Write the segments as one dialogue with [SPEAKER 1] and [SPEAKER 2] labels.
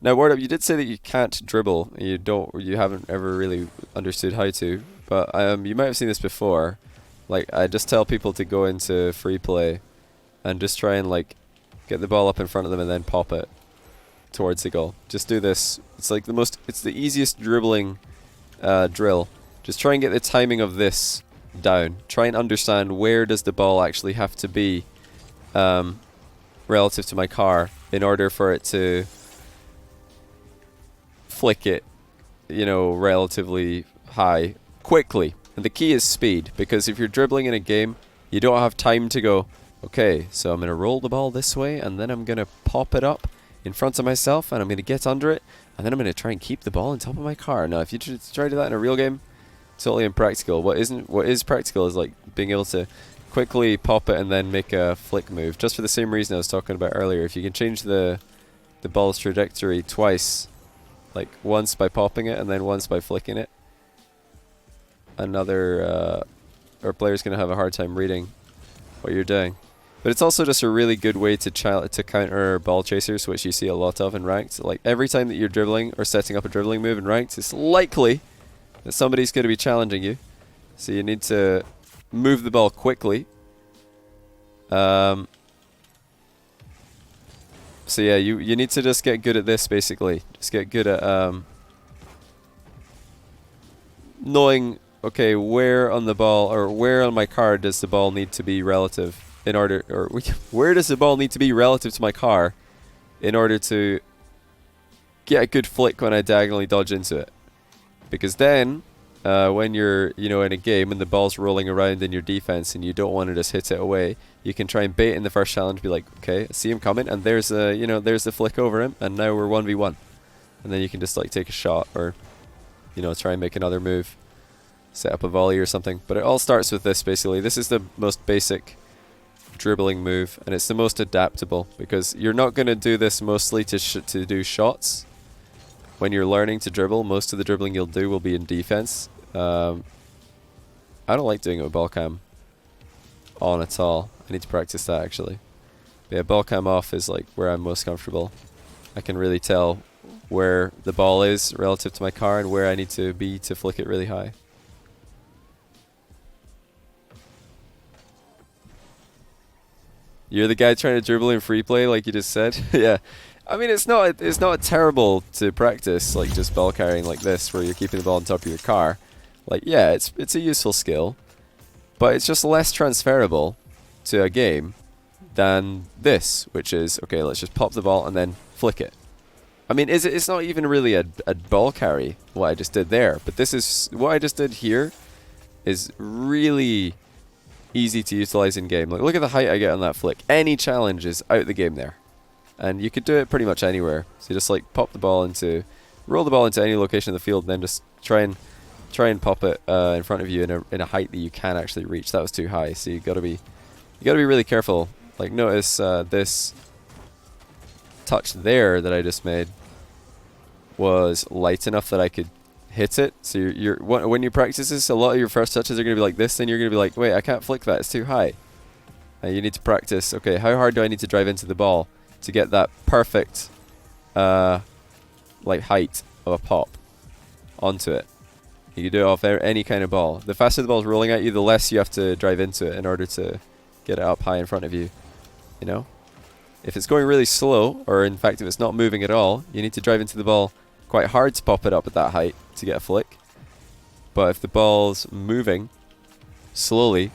[SPEAKER 1] Now, Ward Up, you did say that you can't dribble. You haven't ever really understood how to. But you might have seen this before. Like, I just tell people to go into free play and just try and like get the ball up in front of them and then pop it towards the goal. Just do this. It's like it's the easiest dribbling drill. Just try and get the timing of this down. Try and understand where does the ball actually have to be relative to my car in order for it to flick it, relatively high quickly. And the key is speed, because if you're dribbling in a game, you don't have time to go, okay, so I'm going to roll the ball this way, and then I'm going to pop it up in front of myself, and I'm going to get under it, and then I'm going to try and keep the ball on top of my car. Now, if you try to do that in a real game, totally impractical. What is practical is like being able to quickly pop it and then make a flick move. Just for the same reason I was talking about earlier. If you can change the ball's trajectory twice, like once by popping it and then once by flicking it, our player's going to have a hard time reading what you're doing. But it's also just a really good way to counter ball chasers, which you see a lot of in ranked. Like every time that you're dribbling or setting up a dribbling move in ranked, it's likely that somebody's going to be challenging you. So you need to move the ball quickly. So yeah, you need to just get good at this, basically. Just get good at knowing, okay, where on the ball or where on my card does the ball need to be relative in order, or where does the ball need to be relative to my car in order to get a good flick when I diagonally dodge into it. Because then, when you're, in a game and the ball's rolling around in your defense and you don't want to just hit it away, you can try and bait in the first challenge, be like, okay, I see him coming, and there's the flick over him, and now we're 1v1. And then you can just like take a shot or, try and make another move, set up a volley or something. But it all starts with this, basically. This is the most basic dribbling move, and it's the most adaptable, because you're not going to do this mostly to do shots. When you're learning to dribble, most of the dribbling you'll do will be in defense. I don't like doing it with ball cam on at all. I need to practice that, actually. But yeah, ball cam off is like where I'm most comfortable. I can really tell where the ball is relative to my car and where I need to be to flick it really high. You're the guy trying to dribble in free play, like you just said. Yeah. I mean, it's not terrible to practice, like just ball carrying like this, where you're keeping the ball on top of your car. Like, yeah, it's a useful skill, but it's just less transferable to a game than this, which is, okay, let's just pop the ball and then flick it. I mean, it's not even really a ball carry, what I just did there, but this is, what I just did here is really easy to utilize in game. Like, look at the height I get on that flick. Any challenge is out the game there. And you could do it pretty much anywhere. So you just like roll the ball into any location of the field, and then just try and pop it in front of you in a height that you can actually reach. That was too high, so you gotta be really careful. Like, notice this touch there that I just made was light enough that I could hit it. So when you practice this, a lot of your first touches are gonna be like this. Then you're gonna be like, wait, I can't flick that. It's too high. And you need to practice. Okay, how hard do I need to drive into the ball to get that perfect like height of a pop onto it? You can do it off any kind of ball. The faster the ball's rolling at you, the less you have to drive into it in order to get it up high in front of you. If it's going really slow, or in fact if it's not moving at all, you need to drive into the ball quite hard to pop it up at that height to get a flick. But if the ball's moving slowly,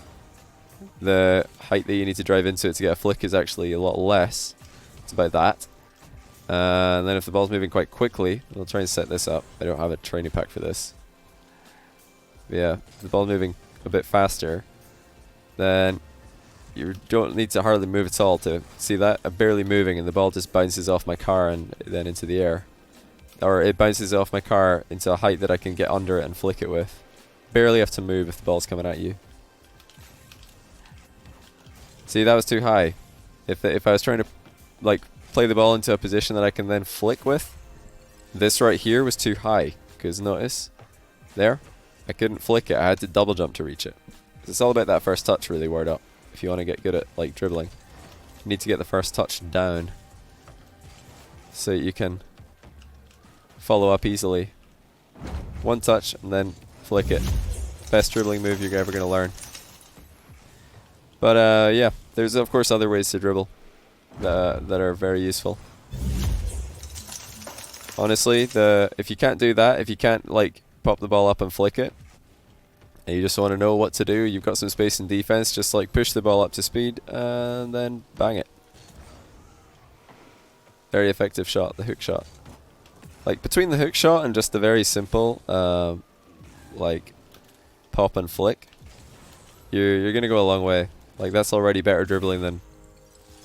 [SPEAKER 1] the height that you need to drive into it to get a flick is actually a lot less. It's about that. And then if the ball's moving quite quickly, we'll try and set this up. I don't have a training pack for this. But yeah, if the ball's moving a bit faster, then you don't need to hardly move at all to see that. I'm barely moving and the ball just bounces off my car and then into the air. Or it bounces off my car into a height that I can get under it and flick it with. Barely have to move if the ball's coming at you. See, that was too high. If I was trying to like play the ball into a position that I can then flick with, this right here was too high. Because notice, there, I couldn't flick it. I had to double jump to reach it. It's all about that first touch, really, Word Up. If you want to get good at like dribbling, you need to get the first touch down so you can follow up easily. One touch and then flick it. Best dribbling move you're ever going to learn. But yeah, there's of course other ways to dribble that are very useful. Honestly, if you can't do that, if you can't like pop the ball up and flick it, and you just want to know what to do, you've got some space in defense, just like push the ball up to speed and then bang it. Very effective shot, the hook shot. Like between the hook shot and just the very simple like pop and flick, you're gonna go a long way. Like that's already better dribbling than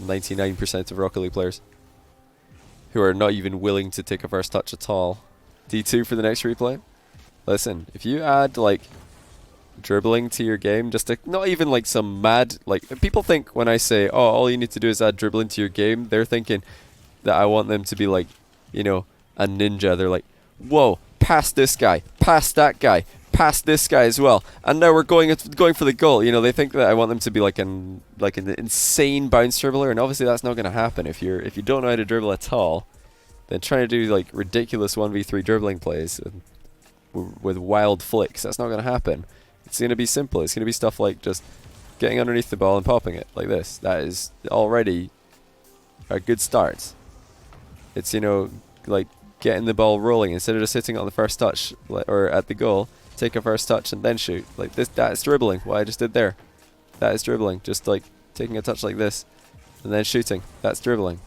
[SPEAKER 1] 99% of Rocket League players who are not even willing to take a first touch at all. D2 for the next replay. Listen, if you add like dribbling to your game, just to, not even like some mad, like people think when I say, oh, all you need to do is add dribbling to your game, they're thinking that I want them to be like, you know, a ninja. They're like, whoa, pass this guy, pass that guy, pass this guy as well, and now we're going for the goal. You know, they think that I want them to be like an insane bounce dribbler, and obviously that's not going to happen. If you don't know how to dribble at all, then trying to do like ridiculous 1v3 dribbling plays with wild flicks, that's not going to happen. It's going to be simple. It's going to be stuff like just getting underneath the ball and popping it like this. That is already a good start. It's, you know, like getting the ball rolling instead of just hitting it on the first touch or at the goal. Take a first touch and then shoot. Like this, that is dribbling. What I just did there, that is dribbling. Just like taking a touch like this and then shooting. That's dribbling.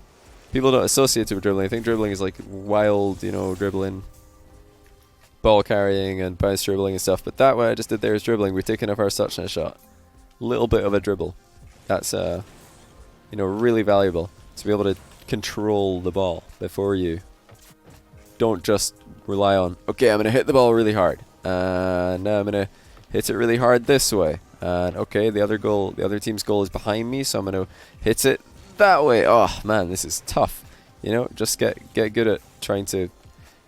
[SPEAKER 1] People don't associate it with dribbling. I think dribbling is like wild, you know, dribbling, ball carrying and bounce dribbling and stuff. But that what I just did there is dribbling. We're taking a first touch and a shot. Little bit of a dribble. That's you know, really valuable to be able to control the ball before you. Don't just rely on, okay, I'm gonna hit the ball really hard. Now I'm gonna hit it really hard this way. And okay, the other team's goal is behind me, so I'm gonna hit it that way. Oh man, this is tough. You know, just get good at trying to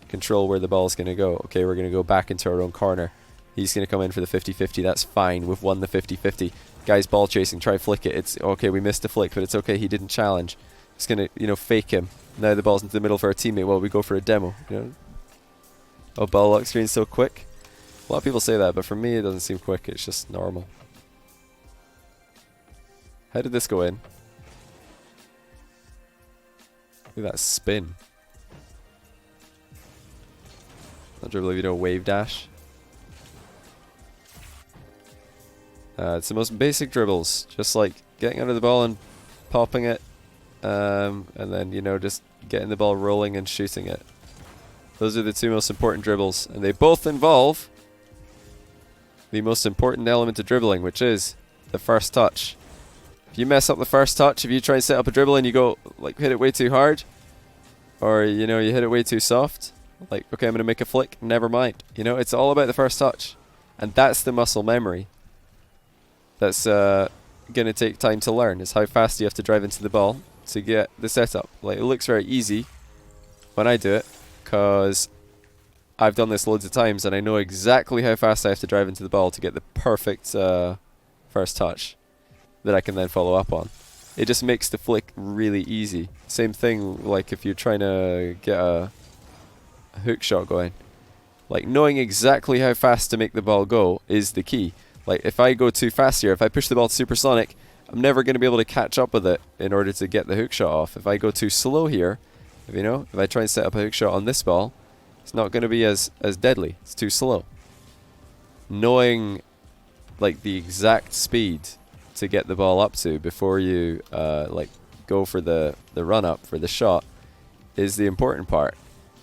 [SPEAKER 1] control where the ball's gonna go. Okay, we're gonna go back into our own corner. He's gonna come in for the 50-50. That's fine. We've won the 50-50. Guy's ball chasing. Try flick it. It's okay. We missed a flick, but it's okay. He didn't challenge. It's gonna, you know, fake him. Now the ball's into the middle for our teammate. Well, we go for a demo. You know. Oh, ball lock screen's so quick. A lot of people say that, but for me it doesn't seem quick. It's just normal. How did this go in? Look at that spin. Not dribble if you know wave dash. It's the most basic dribbles. Just like getting under the ball and popping it. And then, you know, just getting the ball rolling and shooting it. Those are the two most important dribbles. And they both involve the most important element of dribbling, which is the first touch. If you mess up the first touch, if you try and set up a dribble and you go, like, hit it way too hard, or, you know, you hit it way too soft, like, okay, I'm going to make a flick, never mind. You know, it's all about the first touch. And that's the muscle memory that's going to take time to learn, is how fast you have to drive into the ball to get the setup. Like, it looks very easy when I do it, because I've done this loads of times and I know exactly how fast I have to drive into the ball to get the perfect first touch that I can then follow up on. It just makes the flick really easy. Same thing like if you're trying to get a hook shot going. Like, knowing exactly how fast to make the ball go is the key. Like, if I go too fast here, if I push the ball to supersonic, I'm never going to be able to catch up with it in order to get the hook shot off. If I go too slow here, if I try and set up a hook shot on this ball, it's not going to be as deadly. It's too slow. Knowing like the exact speed to get the ball up to before you like go for the run up for the shot is the important part.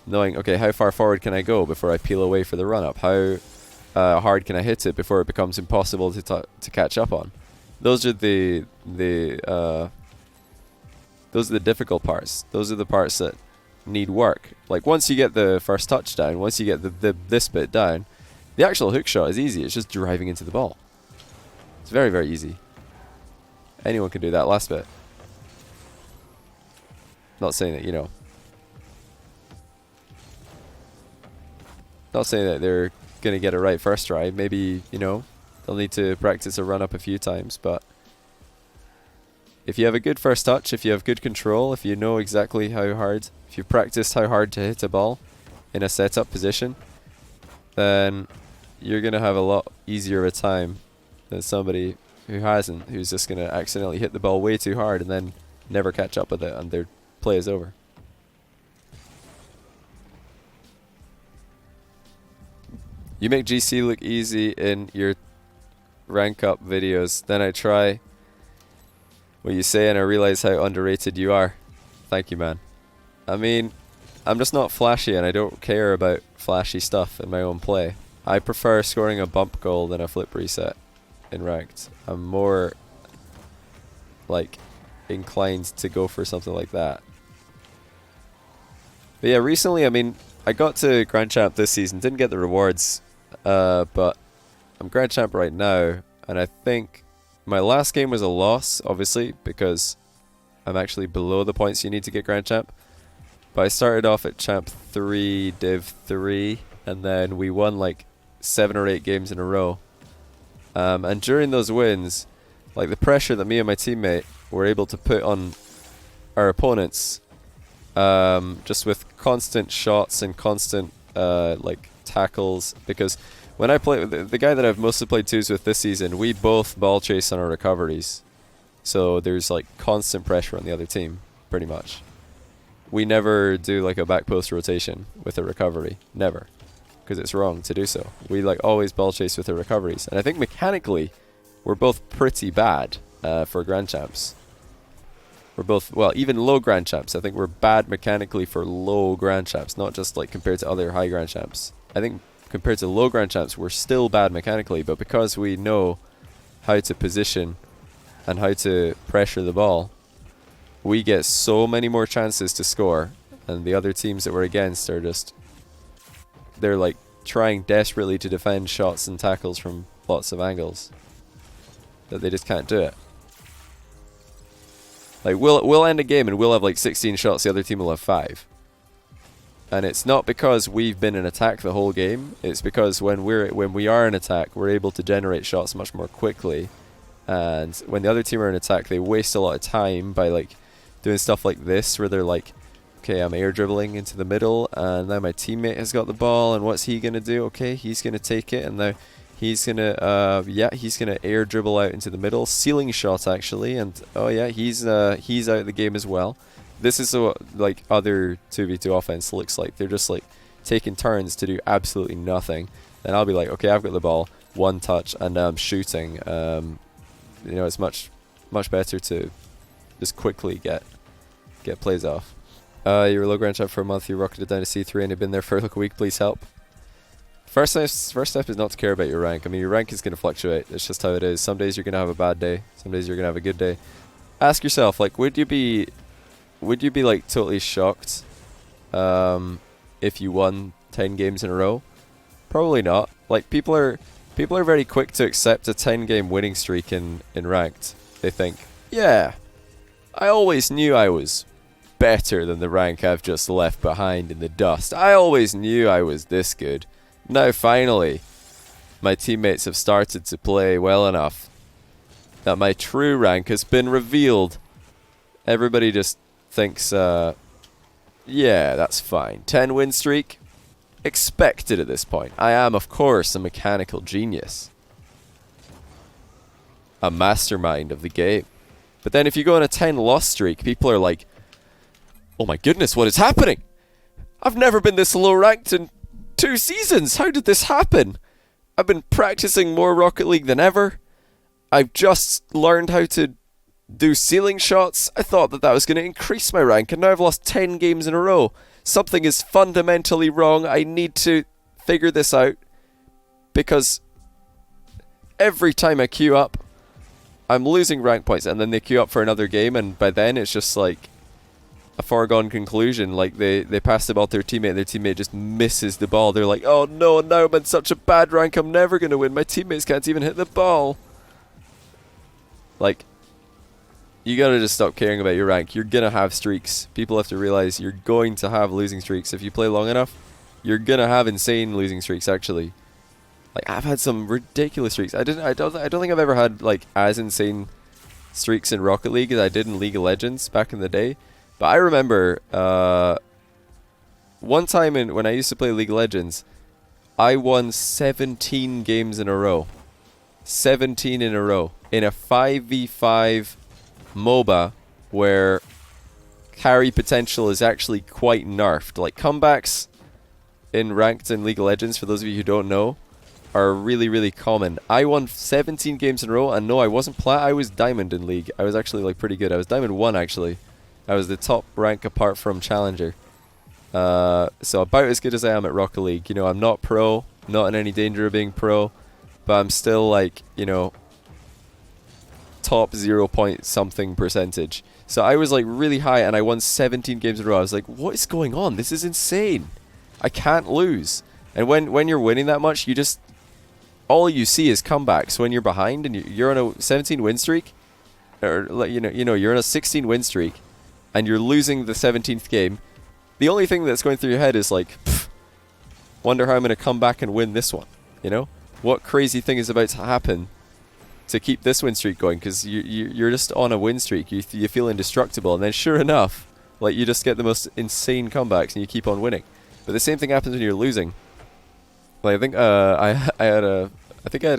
[SPEAKER 1] Knowing, okay, how far forward can I go before I peel away for the run up? How hard can I hit it before it becomes impossible to catch up on? Those are the difficult parts. Those are the parts that need work. Like, once you get the first touch down, once you get this bit down, the actual hook shot is easy. It's just driving into the ball. It's very, very easy. Anyone can do that last bit. Not saying that, you know, not saying that they're going to get it right first try. Maybe, you know, they'll need to practice a run up a few times, but if you have a good first touch, if you have good control, if you know exactly how hard, if you've practiced how hard to hit a ball, in a setup position, then you're going to have a lot easier of a time than somebody who hasn't, who's just going to accidentally hit the ball way too hard and then never catch up with it and their play is over. You make GC look easy in your rank up videos. Then I try what you say and I realize how underrated you are. Thank you, man. I mean, I'm just not flashy and I don't care about flashy stuff in my own play. I prefer scoring a bump goal than a flip reset in ranked. I'm more like inclined to go for something like that. But yeah, recently, I mean, I got to Grand Champ this season, didn't get the rewards, but I'm Grand Champ right now, and I think my last game was a loss, obviously, because I'm actually below the points you need to get Grand Champ. But I started off at Champ 3, Div 3, and then we won like 7 or 8 games in a row. And during those wins, like the pressure that me and my teammate were able to put on our opponents, just with constant shots and constant like tackles, because when I play the guy that I've mostly played twos with this season, we both ball chase on our recoveries, so there's like constant pressure on the other team. Pretty much we never do like a back post rotation with a recovery, never, because it's wrong to do so. We like always ball chase with the recoveries, and I think mechanically we're both pretty bad for Grand Champs. We're both, well, even low Grand Champs. I think we're bad mechanically for low Grand Champs, not just like compared to other high Grand Champs. I think compared to low Grand Champs, we're still bad mechanically, but because we know how to position and how to pressure the ball, we get so many more chances to score, and the other teams that we're against are just, they're like trying desperately to defend shots and tackles from lots of angles that they just can't do it. Like we'll end a game and we'll have like 16 shots, the other team will have 5. And it's not because we've been in attack the whole game, it's because when we are in attack, we're able to generate shots much more quickly. And when the other team are in attack, they waste a lot of time by like doing stuff like this, where they're like, okay, I'm air dribbling into the middle, and now my teammate has got the ball, and what's he gonna do? Okay, he's gonna take it, and now he's gonna he's gonna air dribble out into the middle, ceiling shot actually, and oh yeah, he's out of the game as well. This is what like other 2v2 offense looks like. They're just like taking turns to do absolutely nothing. Then I'll be like, okay, I've got the ball, one touch, and now I'm shooting. You know, it's much better to just quickly get plays off. You were low Grand Champ for a month, you rocketed down to C3 and you've been there for like a week, please help. First step is not to care about your rank. I mean, your rank is going to fluctuate. It's just how it is. Some days you're going to have a bad day. Some days you're going to have a good day. Ask yourself, like, would you be like totally shocked if you won 10 games in a row? Probably not. Like, people are very quick to accept a 10-game winning streak in ranked. They think, yeah, I always knew I was better than the rank I've just left behind in the dust. I always knew I was this good. Now finally, my teammates have started to play well enough that my true rank has been revealed. Everybody just thinks, yeah, that's fine. 10 win streak? Expected at this point. I am, of course, a mechanical genius. A mastermind of the game. But then if you go on a 10 loss streak, people are like, oh my goodness, what is happening? I've never been this low ranked in 2 seasons. How did this happen? I've been practicing more Rocket League than ever. I've just learned how to do ceiling shots. I thought that was going to increase my rank, and now I've lost 10 games in a row. Something is fundamentally wrong. I need to figure this out, because every time I queue up, I'm losing rank points, and then they queue up for another game, and by then it's just like a foregone conclusion. Like they pass the ball to their teammate just misses the ball. They're like, oh no, now I'm in such a bad rank, I'm never going to win. My teammates can't even hit the ball. Like, you gotta just stop caring about your rank. You're gonna have streaks. People have to realize you're going to have losing streaks. If you play long enough, you're gonna have insane losing streaks, actually. Like, I've had some ridiculous streaks. I don't think I've ever had like as insane streaks in Rocket League as I did in League of Legends back in the day. But I remember one time when I used to play League of Legends, I won 17 games in a row. 17 in a row. In a 5v5 MOBA where carry potential is actually quite nerfed. Like, comebacks in ranked in League of Legends, for those of you who don't know, are really, really common. I won 17 games in a row, and no, I wasn't plat, I was diamond in League. I was actually like pretty good. I was diamond 1 actually. I was the top rank apart from Challenger. So about as good as I am at Rocket League. You know, I'm not pro, not in any danger of being pro, but I'm still like, you know, top 0 point something percentage. So I was like really high, and I won 17 games in a row. I was like, what is going on? This is insane. I can't lose. And when you're winning that much, you just, all you see is comebacks. When you're behind and you're on a 17 win streak, or like, you know, you're on a 16 win streak, and you're losing the 17th game. The only thing that's going through your head is like, wonder how I'm going to come back and win this one. You know, what crazy thing is about to happen to keep this win streak going? Because you're just on a win streak. You feel indestructible, and then sure enough, like, you just get the most insane comebacks and you keep on winning. But the same thing happens when you're losing. Like, I think I had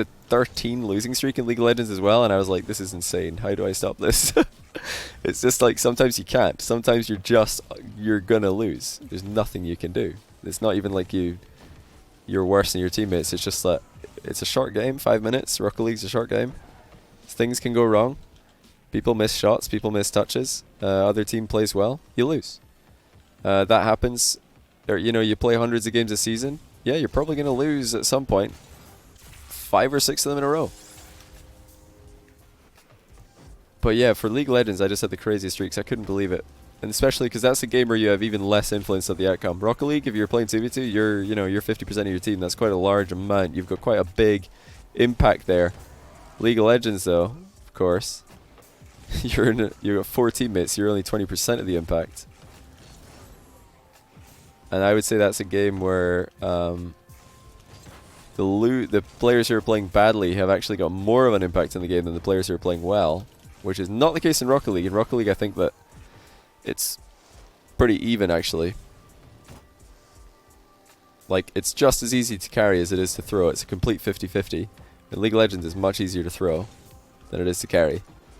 [SPEAKER 1] a 13 losing streak in League of Legends as well, and I was like, this is insane. How do I stop this? It's just like, sometimes you can't. Sometimes you're gonna lose. There's nothing you can do. It's not even like you're worse than your teammates. It's just that it's a short game, 5 minutes. Rocket League's a short game. Things can go wrong. People miss shots. People miss touches. Other team plays well. You lose. That happens. Or, you know, you play hundreds of games a season. Yeah, you're probably gonna lose at some point. 5 or 6 of them in a row. But yeah, for League of Legends, I just had the craziest streaks. I couldn't believe it. And especially because that's a game where you have even less influence of the outcome. Rocket League, if you're playing 2v2, you're 50% of your team. That's quite a large amount. You've got quite a big impact there. League of Legends, though, of course, you've got 4 teammates. You're only 20% of the impact. And I would say that's a game where the players who are playing badly have actually got more of an impact in the game than the players who are playing well, which is not the case in Rocket League. In Rocket League, I think that it's pretty even, actually. Like, it's just as easy to carry as it is to throw. It's a complete 50-50. In League of Legends, it's much easier to throw than it is to carry.